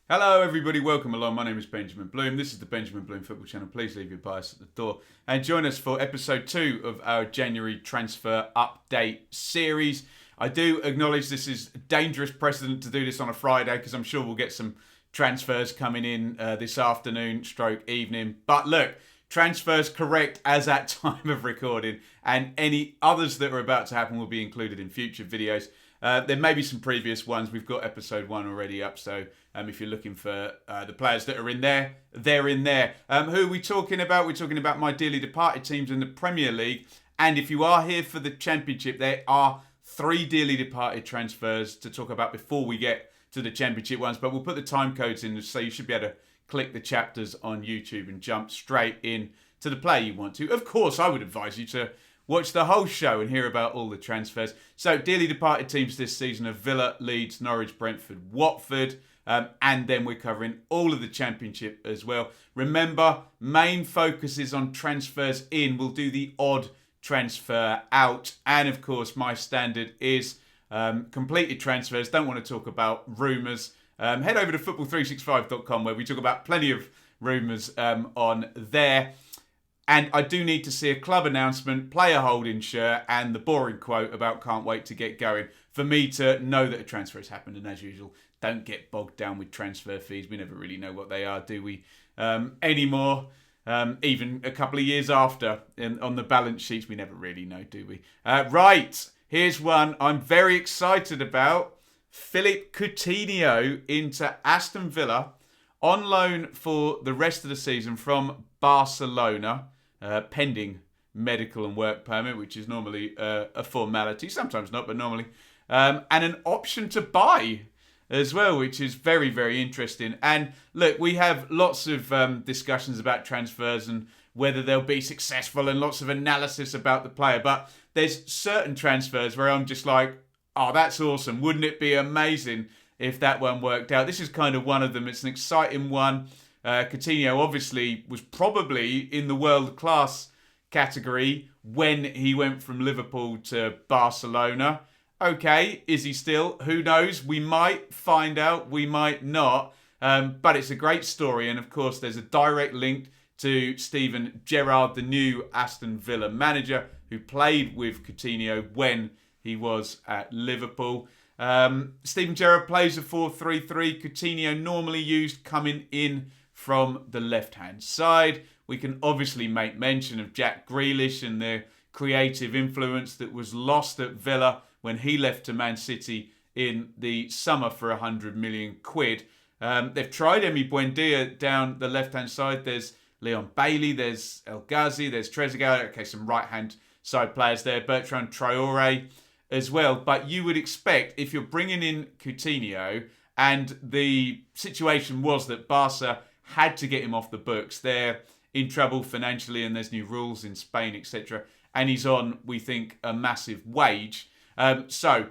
Hello everybody, welcome along. My name is Benjamin Bloom. This is the Benjamin Bloom Football Channel. Please leave your bias at the door and join us for episode 2 of our January transfer update series. I do acknowledge this is a dangerous precedent to do this on a Friday because I'm sure we'll get some transfers coming in this afternoon stroke evening. But look, transfers correct as at time of recording, and any others that are about to happen will be included in future videos. There may be some previous ones. We've got episode 1 already up, so if you're looking for the players that are in there, they're in there. Who are we talking about? We're talking about my dearly departed teams in the Premier League. And if you are here for the Championship, there are 3 dearly departed transfers to talk about before we get to the Championship ones. But we'll put the time codes in, so you should be able to click the chapters on YouTube and jump straight in to the player you want to. Of course, I would advise you to watch the whole show and hear about all the transfers. So, dearly departed teams this season are Villa, Leeds, Norwich, Brentford, Watford. And then we're covering all of the Championship as well. Remember, main focus is on transfers in. We'll do the odd transfer out. And of course, my standard is completed transfers. Don't want to talk about rumours. Head over to football365.com where we talk about plenty of rumours on there. And I do need to see a club announcement, player holding shirt, and the boring quote about can't wait to get going for me to know that a transfer has happened. And as usual, don't get bogged down with transfer fees. We never really know what they are, do we? Anymore. Even a couple of years after on the balance sheets, we never really know, do we? Right, here's one I'm very excited about. Philippe Coutinho into Aston Villa on loan for the rest of the season from Barcelona. Pending medical and work permit, which is normally a formality, sometimes not, but normally. And an option to buy as well, which is very, very interesting. And look, we have lots of discussions about transfers and whether they'll be successful and lots of analysis about the player. But there's certain transfers where I'm just like, oh, that's awesome. Wouldn't it be amazing if that one worked out? This is kind of one of them. It's an exciting one. Coutinho obviously was probably in the world class category when he went from Liverpool to Barcelona. Okay, is he still? Who knows? We might find out, we might not. But it's a great story, and of course there's a direct link to Steven Gerrard, the new Aston Villa manager, who played with Coutinho when he was at Liverpool. Steven Gerrard plays a 4-3-3. Coutinho normally used coming in from the left-hand side. We can obviously make mention of Jack Grealish and the creative influence that was lost at Villa when he left to Man City in the summer for 100 million quid. They've tried Emi Buendia down the left-hand side. There's Leon Bailey, there's El Ghazi, there's Trezeguet. Okay, some right-hand side players there. Bertrand Traore as well. But you would expect, if you're bringing in Coutinho, and the situation was that Barca had to get him off the books. They're in trouble financially and there's new rules in Spain, etc. And he's on, we think, a massive wage. So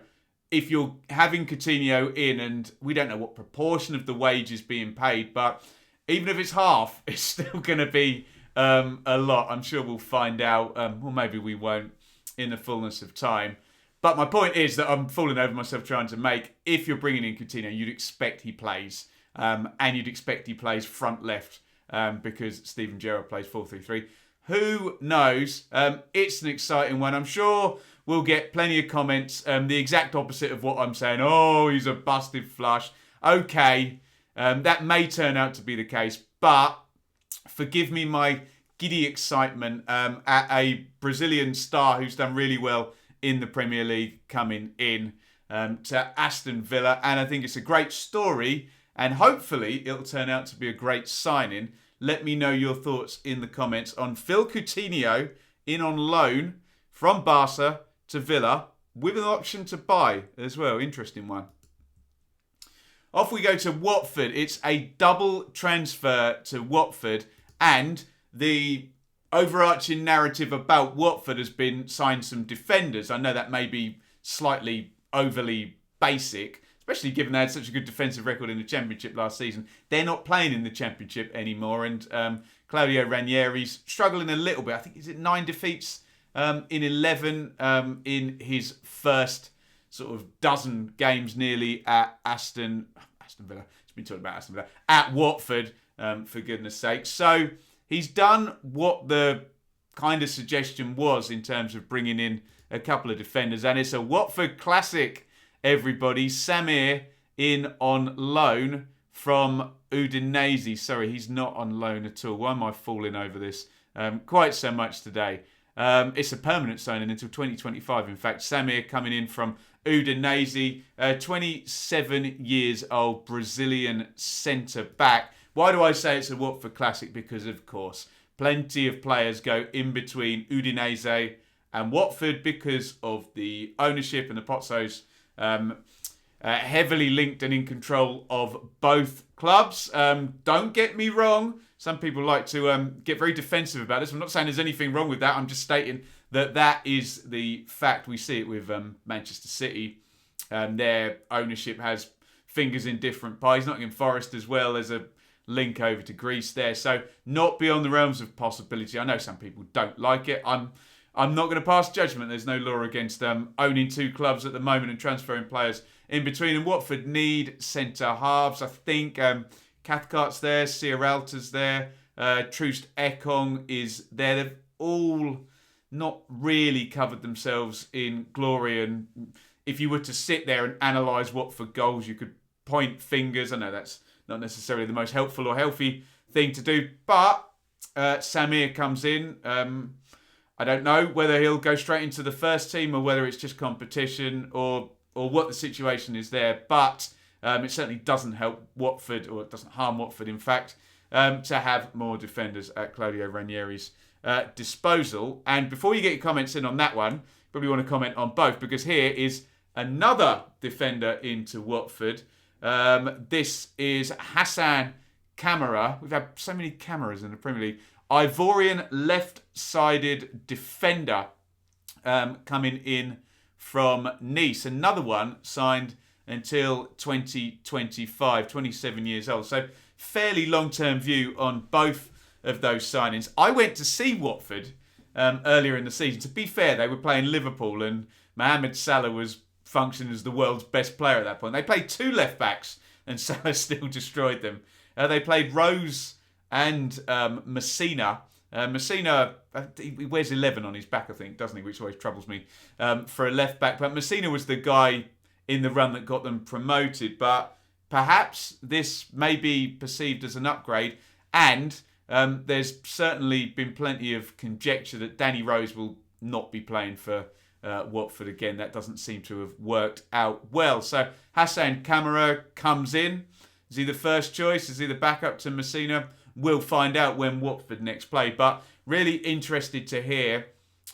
if you're having Coutinho in, and we don't know what proportion of the wage is being paid, but even if it's half, it's still going to be a lot. I'm sure we'll find out, or maybe we won't in the fullness of time. But my point is that I'm falling over myself trying to make, if you're bringing in Coutinho, you'd expect he plays. And you'd expect he plays front left because Steven Gerrard plays 4-3-3. Who knows? It's an exciting one. I'm sure we'll get plenty of comments. The exact opposite of what I'm saying. Oh, he's a busted flush. Okay, that may turn out to be the case. But forgive me my giddy excitement at a Brazilian star who's done really well in the Premier League coming in to Aston Villa. And I think it's a great story. And hopefully it'll turn out to be a great signing. Let me know your thoughts in the comments on Phil Coutinho in on loan from Barca to Villa with an option to buy as well. Interesting one. Off we go to Watford. It's a double transfer to Watford, and the overarching narrative about Watford has been signed some defenders. I know that may be slightly overly basic, especially given they had such a good defensive record in the Championship last season. They're not playing in the Championship anymore, and Claudio Ranieri's struggling a little bit. I think, is it 9 defeats in 11 in his first sort of dozen games nearly at Aston Villa. It's been talking about Aston Villa, at Watford, for goodness sake. So he's done what the kind of suggestion was in terms of bringing in a couple of defenders. And it's a Watford classic, everybody. Samir in on loan from Udinese. Sorry, he's not on loan at all. Why am I falling over this quite so much today? It's a permanent signing until 2025. In fact, Samir coming in from Udinese, 27 years old Brazilian centre-back. Why do I say it's a Watford classic? Because, of course, plenty of players go in between Udinese and Watford because of the ownership, and the Pozzos heavily linked and in control of both clubs. Don't get me wrong. Some people like to get very defensive about this. I'm not saying there's anything wrong with that. I'm just stating that is the fact. We see it with Manchester City. Their ownership has fingers in different pies. Nottingham Forest as well as a link over to Greece there. So not beyond the realms of possibility. I know some people don't like it. I'm not going to pass judgment. There's no law against owning two clubs at the moment and transferring players in between. And Watford need centre halves. I think Cathcart's there, Sierralta's there, Troost Ekong is there. They've all not really covered themselves in glory. And if you were to sit there and analyse Watford goals, you could point fingers. I know that's not necessarily the most helpful or healthy thing to do. But Samir comes in. I don't know whether he'll go straight into the first team or whether it's just competition or what the situation is there. But it certainly doesn't help Watford, or it doesn't harm Watford, in fact, to have more defenders at Claudio Ranieri's disposal. And before you get your comments in on that one, probably want to comment on both, because here is another defender into Watford. This is Hassan Kamara. We've had so many Camaras in the Premier League. Ivorian left-sided defender coming in from Nice. Another one signed until 2025, 27 years old. So fairly long-term view on both of those signings. I went to see Watford earlier in the season. To be fair, they were playing Liverpool and Mohamed Salah was functioning as the world's best player at that point. They played two left-backs and Salah still destroyed them. They played Rose and Messina. Messina, he wears 11 on his back, I think, doesn't he? Which always troubles me for a left-back. But Messina was the guy in the run that got them promoted. But perhaps this may be perceived as an upgrade. And there's certainly been plenty of conjecture that Danny Rose will not be playing for Watford again. That doesn't seem to have worked out well. So Hassan Kamara comes in. Is he the first choice? Is he the backup to Messina? We'll find out when Watford next play. But really interested to hear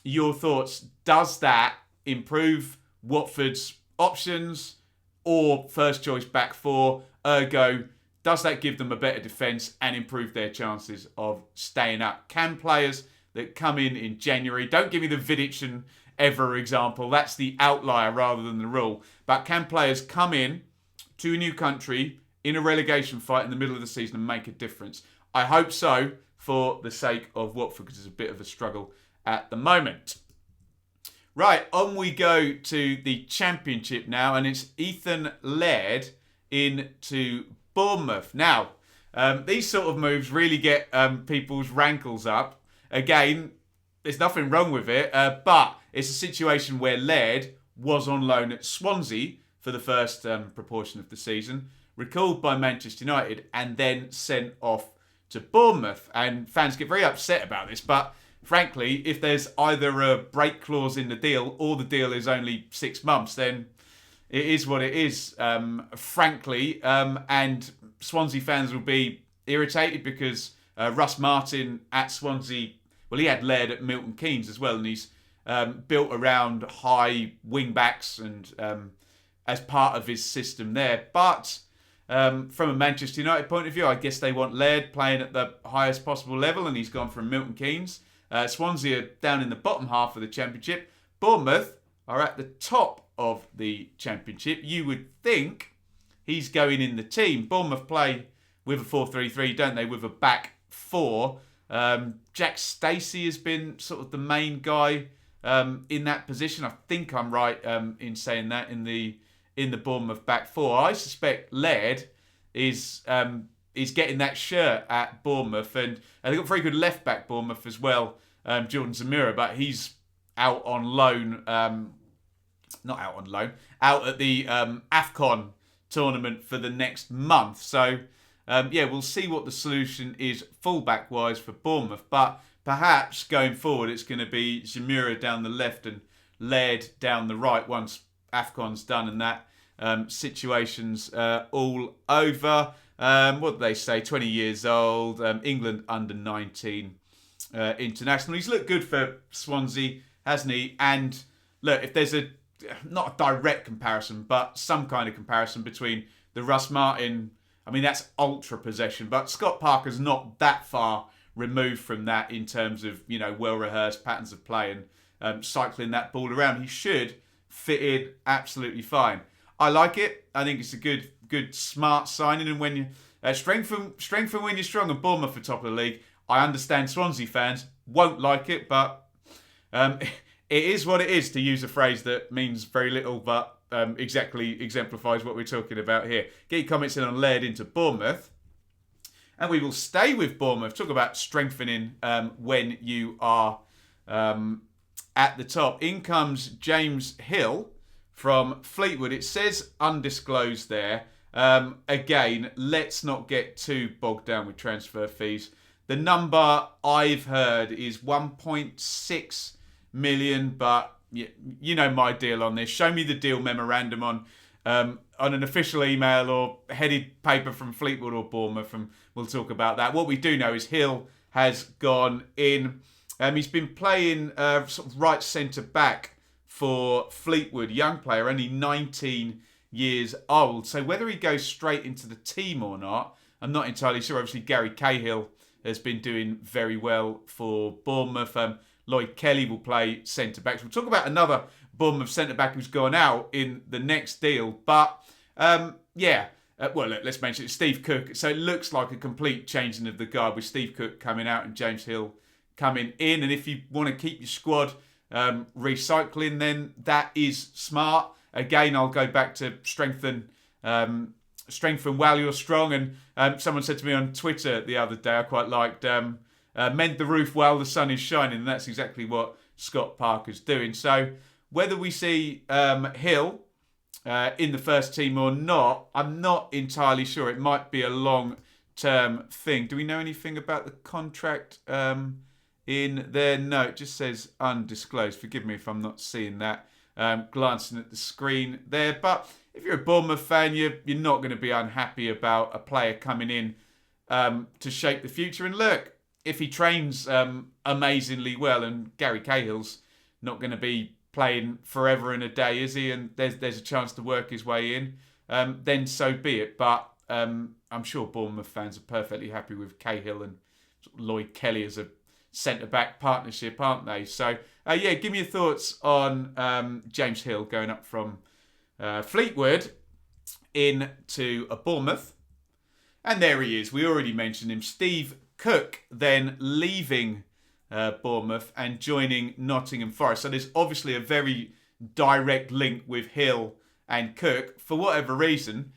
your thoughts. Does that improve Watford's options or first choice back four? Ergo, does that give them a better defence and improve their chances of staying up? Can players that come in January, don't give me the Vidic and Ever example, that's the outlier rather than the rule, but can players come in to a new country in a relegation fight in the middle of the season and make a difference? I hope so, for the sake of Watford, because it's a bit of a struggle at the moment. Right, on we go to the Championship now, and it's Ethan Laird into Bournemouth. Now, these sort of moves really get people's rankles up. Again, there's nothing wrong with it, but it's a situation where Laird was on loan at Swansea for the first proportion of the season, recalled by Manchester United, and then sent off to Bournemouth. And fans get very upset about this, but frankly, if there's either a break clause in the deal or the deal is only 6 months, then it is what it is, frankly. And Swansea fans will be irritated because Russ Martin at Swansea, well, he had Laird at Milton Keynes as well, and he's built around high wing backs and as part of his system there. But from a Manchester United point of view, I guess they want Laird playing at the highest possible level, and he's gone from Milton Keynes. Swansea are down in the bottom half of the Championship. Bournemouth are at the top of the Championship. You would think he's going in the team. Bournemouth play with a 4-3-3, don't they, with a back four. Jack Stacey has been sort of the main guy in that position. I think I'm right in saying that in the Bournemouth back four. I suspect Laird is getting that shirt at Bournemouth, and they've got very good left back Bournemouth as well, Jordan Samir, but he's out on loan, not out on loan, out at the AFCON tournament for the next month. So we'll see what the solution is fullback wise for Bournemouth, but perhaps going forward it's going to be Samira down the left and Laird down the right once AFCON's done and that situation's all over. What do they say? 20 years old, England under 19 international. He's looked good for Swansea, hasn't he? And look, if there's not a direct comparison, but some kind of comparison between the Russ Martin, I mean, that's ultra possession, but Scott Parker's not that far removed from that in terms of, well-rehearsed patterns of play and cycling that ball around. He should fit in absolutely fine. I like it. I think it's a good, smart signing. And when you strengthen when you're strong, and Bournemouth are top of the league. I understand Swansea fans won't like it, but it is what it is, to use a phrase that means very little, but exactly exemplifies what we're talking about here. Get your comments in on Laird into Bournemouth. And we will stay with Bournemouth. Talk about strengthening when you are at the top. In comes James Hill from Fleetwood. It says undisclosed there. Again, let's not get too bogged down with transfer fees. The number I've heard is 1.6 million, but you know my deal on this. Show me the deal memorandum on an official email or headed paper from Fleetwood or Bournemouth, and we'll talk about that. What we do know is Hill has gone in. He's been playing sort of right centre back for Fleetwood, young player, only 19 years old. So whether he goes straight into the team or not, I'm not entirely sure. Obviously, Gary Cahill has been doing very well for Bournemouth. Lloyd Kelly will play centre-backs. We'll talk about another Bournemouth centre-back who's gone out in the next deal. But, let's mention it. Steve Cook. So it looks like a complete changing of the guard with Steve Cook coming out and James Hill coming in. And if you want to keep your squad recycling, then that is smart. Again, I'll go back to strengthen while you're strong. And someone said to me on Twitter the other day, I quite liked, mend the roof while the sun is shining. And that's exactly what Scott Parker's doing. So whether we see Hill in the first team or not, I'm not entirely sure. It might be a long-term thing. Do we know anything about the contract in there? No, it just says undisclosed. Forgive me if I'm not seeing that. Glancing at the screen there. But if you're a Bournemouth fan, you're not going to be unhappy about a player coming in to shape the future. And look, if he trains amazingly well, and Gary Cahill's not going to be playing forever and a day, is he? And there's a chance to work his way in, then so be it. But I'm sure Bournemouth fans are perfectly happy with Cahill and Lloyd Kelly as a centre-back partnership, aren't they? So, give me your thoughts on James Hill going up from Fleetwood into a Bournemouth. And there he is. We already mentioned him. Steve Cook then leaving Bournemouth and joining Nottingham Forest. So there's obviously a very direct link with Hill and Cook. For whatever reason,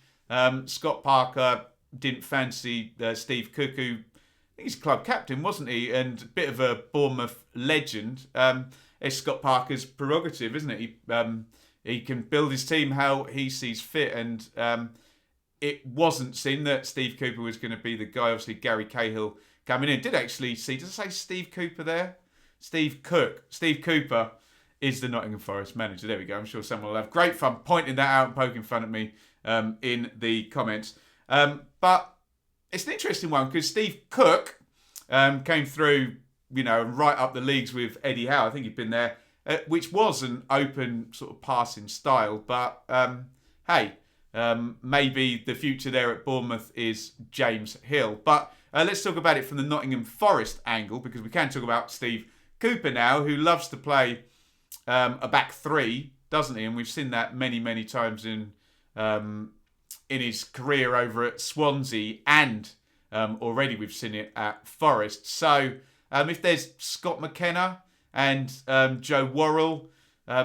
Scott Parker didn't fancy Steve Cook, who I think he's club captain, wasn't he? And a bit of a Bournemouth legend. It's Scott Parker's prerogative, isn't it? He can build his team how he sees fit. And it wasn't seen that Steve Cooper was going to be the guy. Obviously, Gary Cahill coming in. Did actually see, did I say Steve Cooper there? Steve Cook. Steve Cooper is the Nottingham Forest manager. There we go. I'm sure someone will have great fun pointing that out and poking fun at me in the comments. But it's an interesting one because Steve Cook came through, right up the leagues with Eddie Howe. I think he'd been there, which was an open sort of passing style. But maybe the future there at Bournemouth is James Hill. But let's talk about it from the Nottingham Forest angle, because we can talk about Steve Cooper now, who loves to play a back three, doesn't he? And we've seen that many, many times in his career over at Swansea, and already we've seen it at Forest. So if there's Scott McKenna and Joe Worrell,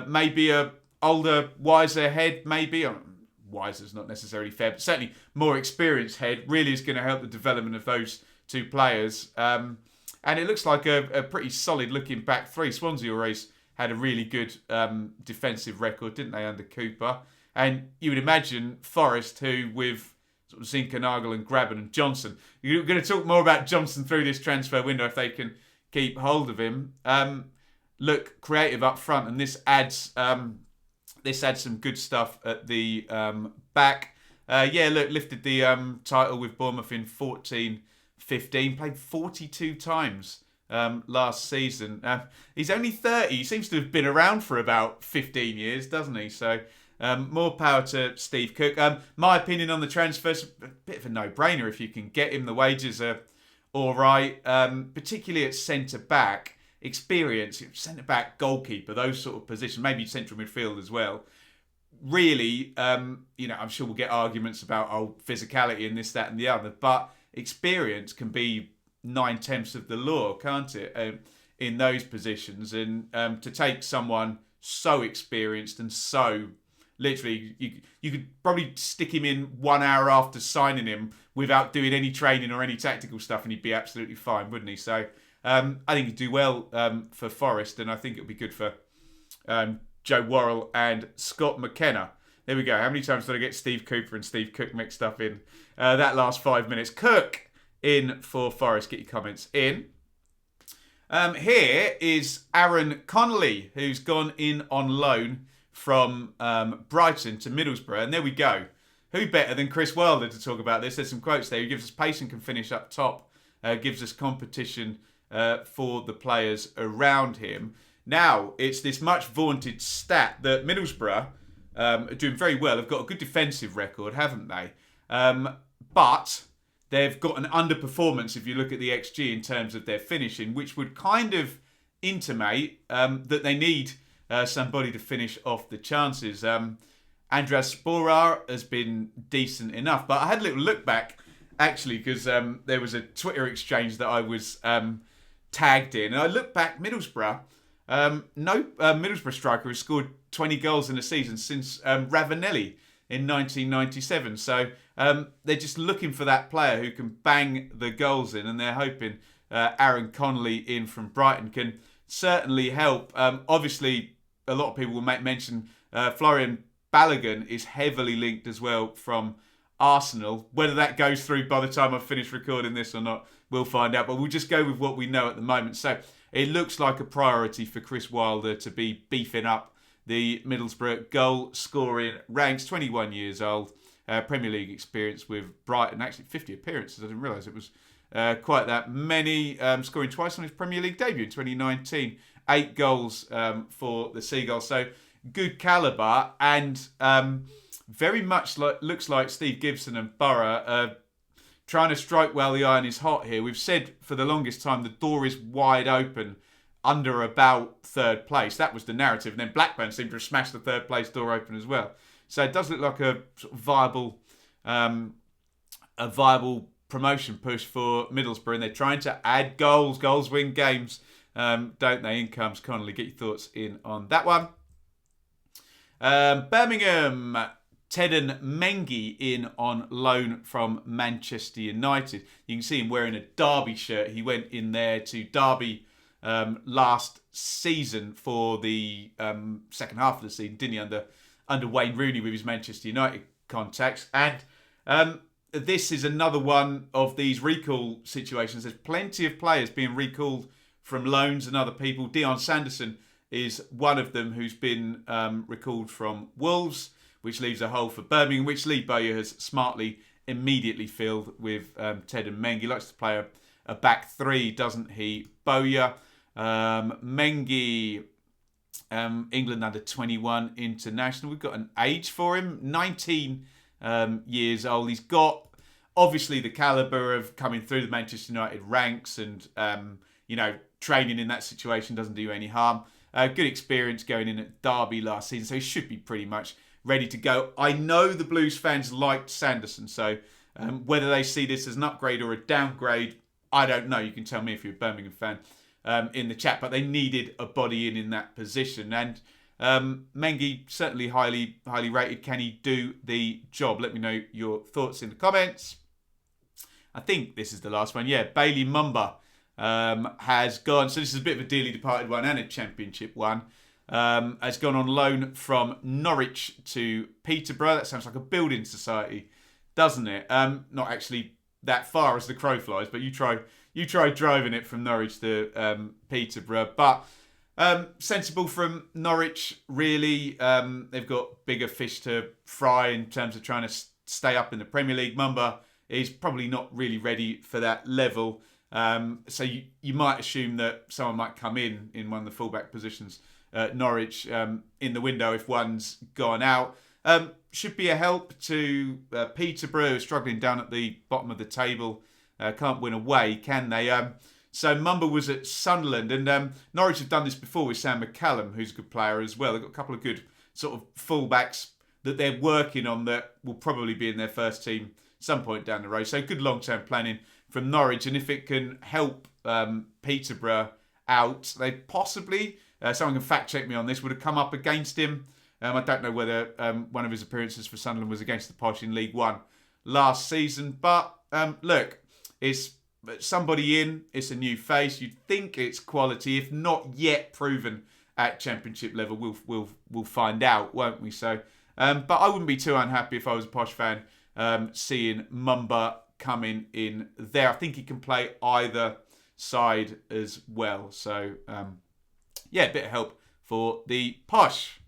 maybe a older, wiser head, maybe. wiser is not necessarily fair, but certainly more experienced head really is going to help the development of those two players. And it looks like a pretty solid looking back three. Swansea always had a really good defensive record, didn't they, under Cooper? And you would imagine Forest, who with sort of Zinkernagel and Graben and Johnson, you're going to talk more about Johnson through this transfer window if they can keep hold of him. Look creative up front, and this adds some good stuff at the back. Lifted the title with Bournemouth in 14-15, played 42 times last season. He's only 30. He seems to have been around for about 15 years, doesn't he? So more power to Steve Cook. My opinion on the transfer is a bit of a no-brainer if you can get him. The wages are all right, particularly at centre-back. Experience, centre-back, goalkeeper, those sort of positions, maybe central midfield as well. Really, I'm sure we'll get arguments about physicality and this, that and the other, but experience can be 9/10 of the law, can't it, in those positions? And to take someone so experienced and so, literally, you could probably stick him in 1 hour after signing him without doing any training or any tactical stuff and he'd be absolutely fine, wouldn't he? So I think he'd do well for Forest, and I think it'll be good for Joe Worrell and Scott McKenna. There we go. How many times did I get Steve Cooper and Steve Cook mixed up in that last 5 minutes? Cook in for Forest. Get your comments in. Here is Aaron Connolly, who's gone in on loan from Brighton to Middlesbrough. And there we go. Who better than Chris Wilder to talk about this? There's some quotes there. He gives us pace and can finish up top. Gives us competition for the players around him. Now, it's this much vaunted stat that Middlesbrough are doing very well. They've got a good defensive record, haven't they? But they've got an underperformance if you look at the XG in terms of their finishing, which would kind of intimate that they need somebody to finish off the chances. Andras Sporar has been decent enough, but I had a little look back actually because there was a Twitter exchange that I was tagged in, and I looked back. Middlesbrough, no Middlesbrough striker has scored 20 goals in a season since Ravanelli in 1997. So they're just looking for that player who can bang the goals in, and they're hoping Aaron Connolly in from Brighton can certainly help. Obviously, a lot of people will make mention Florian Balogun is heavily linked as well from Arsenal. Whether that goes through by the time I've finished recording this or not, we'll find out. But we'll just go with what we know at the moment. So it looks like a priority for Chris Wilder to be beefing up the Middlesbrough goal scoring ranks. 21 years old, Premier League experience with Brighton. Actually 50 appearances. I didn't realise it was quite that many. Scoring twice on his Premier League debut in 2019. 8 goals for the Seagulls. So good calibre, and very much looks like Steve Gibson and Borough trying to strike while the iron is hot here. We've said for the longest time the door is wide open under about third place. That was the narrative. And then Blackburn seemed to have smashed the third place door open as well. So it does look like a sort of viable promotion push for Middlesbrough. And they're trying to add goals. Goals win games, don't they? In comes Connolly. Get your thoughts in on that one. Birmingham, Teden Mengi in on loan from Manchester United. You can see him wearing a Derby shirt. He went in there to Derby last season for the second half of the season, didn't he, under Wayne Rooney with his Manchester United contacts. And this is another one of these recall situations. There's plenty of players being recalled from loans and other people. Dion Sanderson is one of them who's been recalled from Wolves, which leaves a hole for Birmingham, which Lee Bowyer has smartly immediately filled with Teden Mengi. He likes to play a back three, doesn't he, Bowyer? Mengi, England under 21 international. We've got an age for him, 19 years old. He's got, obviously, the calibre of coming through the Manchester United ranks and, training in that situation doesn't do any harm. Good experience going in at Derby last season, so he should be pretty much ready to go. I know the Blues fans liked Sanderson, so whether they see this as an upgrade or a downgrade, I don't know. You can tell me if you're a Birmingham fan in the chat, but they needed a body in that position. And Mengi, certainly highly rated. Can he do the job? Let me know your thoughts in the comments. I think this is the last one. Yeah, Bailey Mumba has gone. So this is a bit of a dearly departed one and a championship one. Has gone on loan from Norwich to Peterborough. That sounds like a building society, doesn't it? Not actually that far as the crow flies, but you try driving it from Norwich to Peterborough. But sensible from Norwich, really. They've got bigger fish to fry in terms of trying to stay up in the Premier League. Mumba is probably not really ready for that level. So you might assume that someone might come in one of the fullback positions at Norwich in the window if one's gone out. Should be a help to Peterborough, struggling down at the bottom of the table. Can't win away, can they? So Mumba was at Sunderland, and Norwich have done this before with Sam McCallum, who's a good player as well. They've got a couple of good sort of fullbacks that they're working on that will probably be in their first team some point down the road. So good long-term planning from Norwich, and if it can help Peterborough out, they possibly, someone can fact check me on this, would have come up against him. I don't know whether one of his appearances for Sunderland was against the Posh in League One last season, but look, it's somebody in, it's a new face. You'd think it's quality, if not yet proven at Championship level. We'll find out, won't we? So, but I wouldn't be too unhappy if I was a Posh fan seeing Mumba coming in there. I think he can play either side as well. So, yeah, a bit of help for the Posh.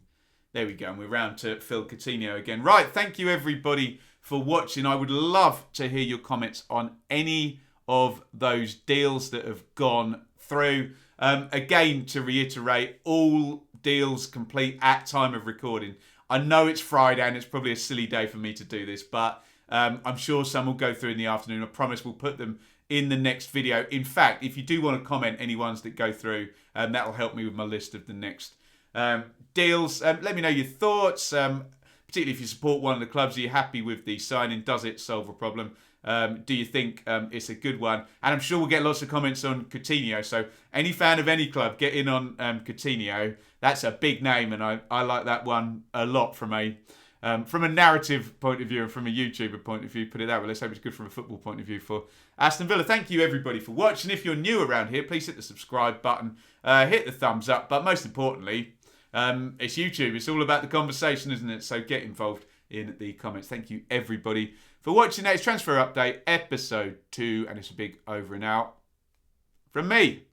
There we go. And we're round to Phil Coutinho again. Right, thank you everybody for watching. I would love to hear your comments on any of those deals that have gone through. Again, to reiterate, all deals complete at time of recording. I know it's Friday and it's probably a silly day for me to do this, but I'm sure some will go through in the afternoon. I promise we'll put them in the next video. In fact, if you do want to comment any ones that go through, that'll help me with my list of the next deals. Let me know your thoughts, particularly if you support one of the clubs. Are you happy with the signing? Does it solve a problem? Do you think it's a good one? And I'm sure we'll get lots of comments on Coutinho. So any fan of any club, get in on Coutinho. That's a big name, and I like that one a lot from a narrative point of view and from a YouTuber point of view. Put it that way. Let's hope it's good from a football point of view for Aston Villa. Thank you everybody for watching. If you're new around here, please hit the subscribe button, hit the thumbs up. But most importantly, it's YouTube. It's all about the conversation, isn't it? So get involved in the comments. Thank you everybody for watching. That is Transfer Update episode 2, and it's a big over and out from me.